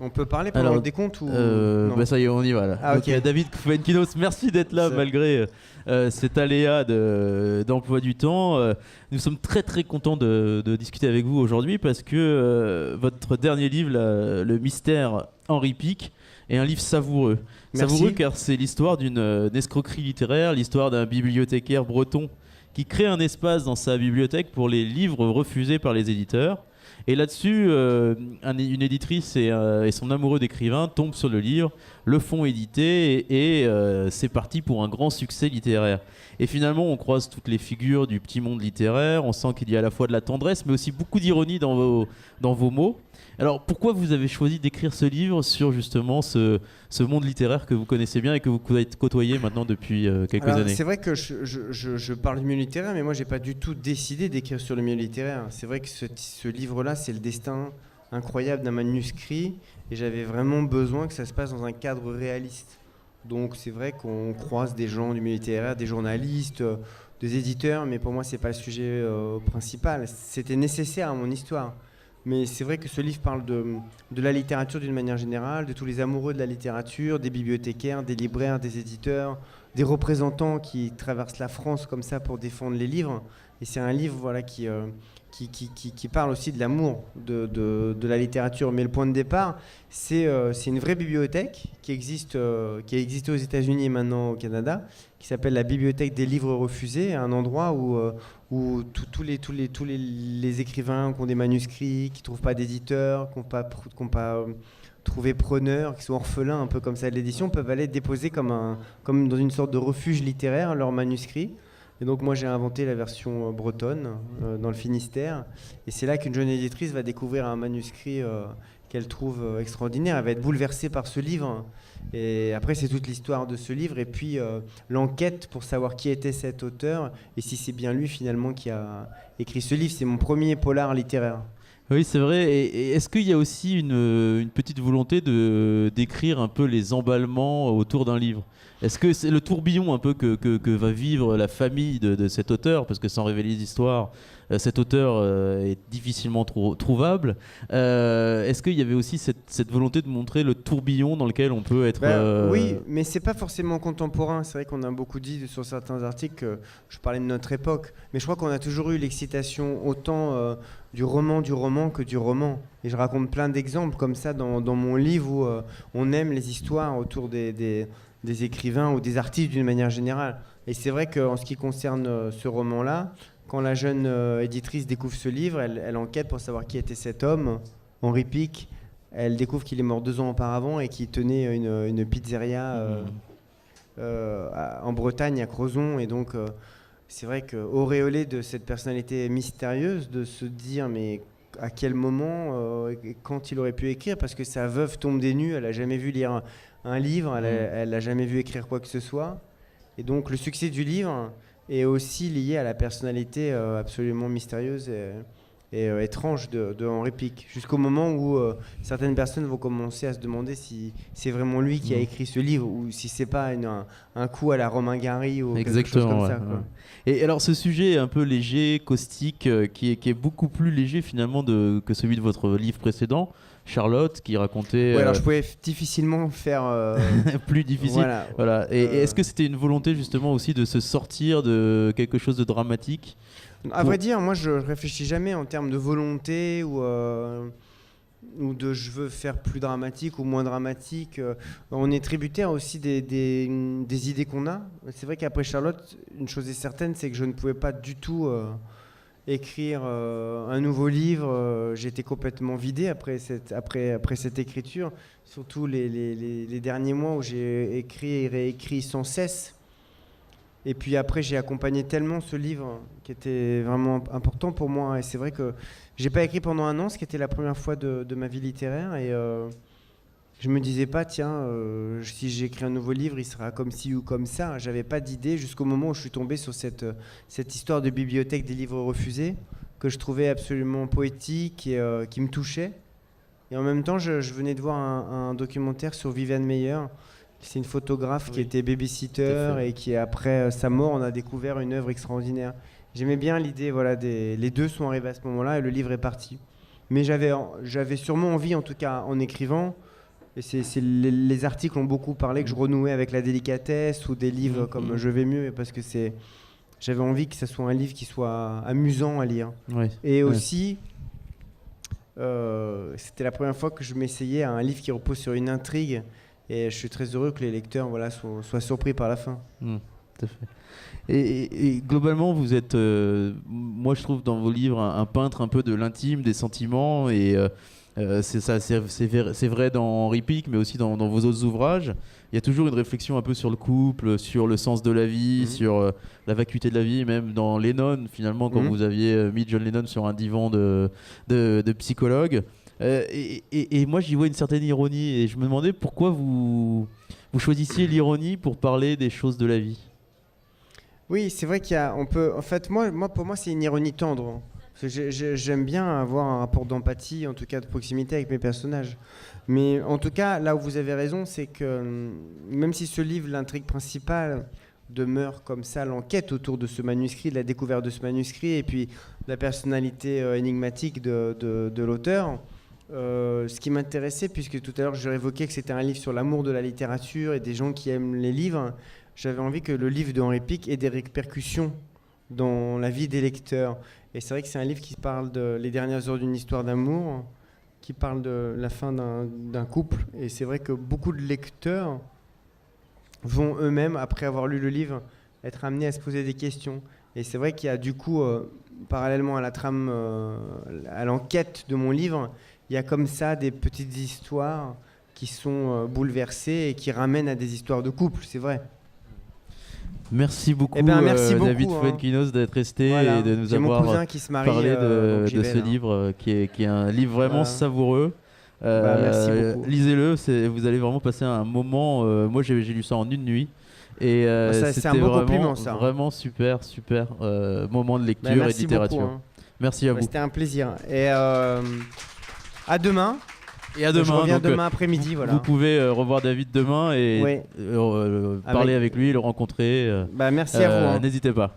On peut parler pendant le décompte ou non. Ça y est, on y va là. Ah, Donc, ok. David Kouvenkinos, merci d'être là malgré cet aléa d'emploi du temps. Nous sommes très très contents de discuter avec vous aujourd'hui parce que votre dernier livre, Le Mystère Henri Pic, est un livre savoureux. Merci. Savoureux car c'est l'histoire d'une escroquerie littéraire, l'histoire d'un bibliothécaire breton qui crée un espace dans sa bibliothèque pour les livres refusés par les éditeurs. Et là-dessus, une éditrice et son amoureux d'écrivain tombent sur le livre, le font éditer et c'est parti pour un grand succès littéraire. Et finalement, on croise toutes les figures du petit monde littéraire, on sent qu'il y a à la fois de la tendresse, mais aussi beaucoup d'ironie dans vos mots. Alors, pourquoi vous avez choisi d'écrire ce livre sur justement ce monde littéraire que vous connaissez bien et que vous avez côtoyé maintenant depuis quelques années? C'est vrai que je parle du milieu littéraire, mais moi, j'ai pas du tout décidé d'écrire sur le milieu littéraire. C'est vrai que ce livre-là, c'est le destin incroyable d'un manuscrit, et j'avais vraiment besoin que ça se passe dans un cadre réaliste. Donc, c'est vrai qu'on croise des gens du milieu littéraire, des journalistes, des éditeurs, mais pour moi, c'est pas le sujet principal. C'était nécessaire à mon histoire. Mais c'est vrai que ce livre parle de la littérature d'une manière générale, de tous les amoureux de la littérature, des bibliothécaires, des libraires, des éditeurs, des représentants qui traversent la France comme ça pour défendre les livres. Et c'est un livre qui parle aussi de l'amour de la littérature. Mais le point de départ, c'est une vraie bibliothèque qui existe aux États-Unis et maintenant au Canada, qui s'appelle la Bibliothèque des livres refusés, un endroit où tous les écrivains qui ont des manuscrits, qui ne trouvent pas d'éditeur, qui n'ont pas trouvé preneur, qui sont orphelins un peu comme ça de l'édition, peuvent aller déposer comme dans une sorte de refuge littéraire leurs manuscrits. Et donc moi j'ai inventé la version bretonne dans le Finistère, et c'est là qu'une jeune éditrice va découvrir un manuscrit qu'elle trouve extraordinaire. Elle va être bouleversée par ce livre, et après c'est toute l'histoire de ce livre, et puis l'enquête pour savoir qui était cet auteur et si c'est bien lui finalement qui a écrit ce livre. C'est mon premier polar littéraire. Oui, c'est vrai. Et est-ce qu'il y a aussi une petite volonté d'écrire un peu les emballements autour d'un livre? Est-ce que c'est le tourbillon un peu que va vivre la famille de cet auteur? Parce que sans révéler l'histoire, cet auteur est difficilement trouvable. Est-ce qu'il y avait aussi cette volonté de montrer le tourbillon dans lequel on peut être... Oui, mais c'est pas forcément contemporain. C'est vrai qu'on a beaucoup dit sur certains articles que je parlais de notre époque, mais je crois qu'on a toujours eu l'excitation autant du roman que du roman. Et je raconte plein d'exemples comme ça dans mon livre où on aime les histoires autour des écrivains ou des artistes d'une manière générale. Et c'est vrai qu'en ce qui concerne ce roman-là, quand la jeune éditrice découvre ce livre, elle enquête pour savoir qui était cet homme, Henri Pic. Elle découvre qu'il est mort 2 ans auparavant et qu'il tenait une pizzeria en Bretagne, à Crozon. Et donc, c'est vrai qu'auréolé de cette personnalité mystérieuse, de se dire mais à quel moment, quand il aurait pu écrire, parce que sa veuve tombe des nues, elle n'a jamais vu lire un livre, elle n'a jamais vu écrire quoi que ce soit. Et donc le succès du livre est aussi lié à la personnalité absolument mystérieuse et étrange de Henri Pic, jusqu'au moment où certaines personnes vont commencer à se demander si c'est vraiment lui qui a écrit ce livre ou si c'est pas un coup à la Romain Gary ou quelque chose comme ça, quoi. Et alors ce sujet un peu léger, caustique, qui est beaucoup plus léger finalement que celui de votre livre précédent, Charlotte, qui racontait... Ouais, alors je pouvais difficilement faire... plus difficile. Voilà. Et est-ce que c'était une volonté justement aussi de se sortir de quelque chose de dramatique? À vrai dire, moi je réfléchis jamais en termes de volonté ou de je veux faire plus dramatique ou moins dramatique. On est tributaire aussi des idées qu'on a. C'est vrai qu'après Charlotte, une chose est certaine, c'est que je ne pouvais pas du tout écrire un nouveau livre. J'étais complètement vidé après cette écriture, surtout les derniers mois où j'ai écrit et réécrit sans cesse. Et puis après, j'ai accompagné tellement ce livre qui était vraiment important pour moi. Et c'est vrai que j'ai pas écrit pendant 1 an, ce qui était la première fois de ma vie littéraire. Et je me disais pas, tiens, si j'écris un nouveau livre, il sera comme ci ou comme ça. J'avais pas d'idée jusqu'au moment où je suis tombé sur cette histoire de bibliothèque des livres refusés que je trouvais absolument poétique et qui me touchait. Et en même temps, je venais de voir un documentaire sur Viviane Meyer. C'est une photographe qui était babysitter et qui, après sa mort, on a découvert une œuvre extraordinaire. J'aimais bien l'idée, voilà, les deux sont arrivés à ce moment-là et le livre est parti. Mais j'avais sûrement envie, en tout cas en écrivant, et les articles ont beaucoup parlé, que je renouais avec la délicatesse ou des livres comme Je vais mieux, parce que j'avais envie que ce soit un livre qui soit amusant à lire. Ouais. Et aussi, c'était la première fois que je m'essayais à un livre qui repose sur une intrigue. Et je suis très heureux que les lecteurs soient surpris par la fin. Tout à fait. Et globalement, vous êtes, moi je trouve dans vos livres, un peintre un peu de l'intime, des sentiments. Et c'est vrai dans Henri Pic, mais aussi dans vos autres ouvrages. Il y a toujours une réflexion un peu sur le couple, sur le sens de la vie, sur la vacuité de la vie. Même dans Lennon, finalement, quand vous aviez mis John Lennon sur un divan de psychologue. Et moi j'y vois une certaine ironie et je me demandais pourquoi vous choisissiez l'ironie pour parler des choses de la vie. Oui, c'est vrai en fait, pour moi c'est une ironie tendre. Parce que j'aime bien avoir un rapport d'empathie, en tout cas de proximité avec mes personnages. Mais en tout cas, là où vous avez raison, c'est que même si ce livre, l'intrigue principale demeure comme ça, l'enquête autour de ce manuscrit, de la découverte de ce manuscrit, et puis la personnalité énigmatique de l'auteur. Ce qui m'intéressait, puisque tout à l'heure je évoquais que c'était un livre sur l'amour de la littérature et des gens qui aiment les livres, j'avais envie que le livre de Henri Pic ait des répercussions dans la vie des lecteurs. Et c'est vrai que c'est un livre qui parle de les dernières heures d'une histoire d'amour, qui parle de la fin d'un couple. Et c'est vrai que beaucoup de lecteurs vont eux-mêmes, après avoir lu le livre, être amenés à se poser des questions. Et c'est vrai qu'il y a du coup, parallèlement à la trame, à l'enquête de mon livre, il y a comme ça des petites histoires qui sont bouleversées et qui ramènent à des histoires de couple, c'est vrai. Merci beaucoup, merci beaucoup David Fuenquinos, d'être resté et de nous J'ai avoir mon cousin qui se marie, parlé de j'y vais, ce livre qui est un livre vraiment savoureux. Merci beaucoup. Lisez-le, vous allez vraiment passer un moment. Moi j'ai lu ça en une nuit. Et c'est un beau compliment, ça. Vraiment super moment de lecture et de littérature. Beaucoup, hein. Merci à vous. C'était un plaisir. Et à demain. Et à demain. Je reviens demain après-midi. Voilà. Vous pouvez revoir David demain et parler avec lui, le rencontrer. Merci à vous. N'hésitez pas.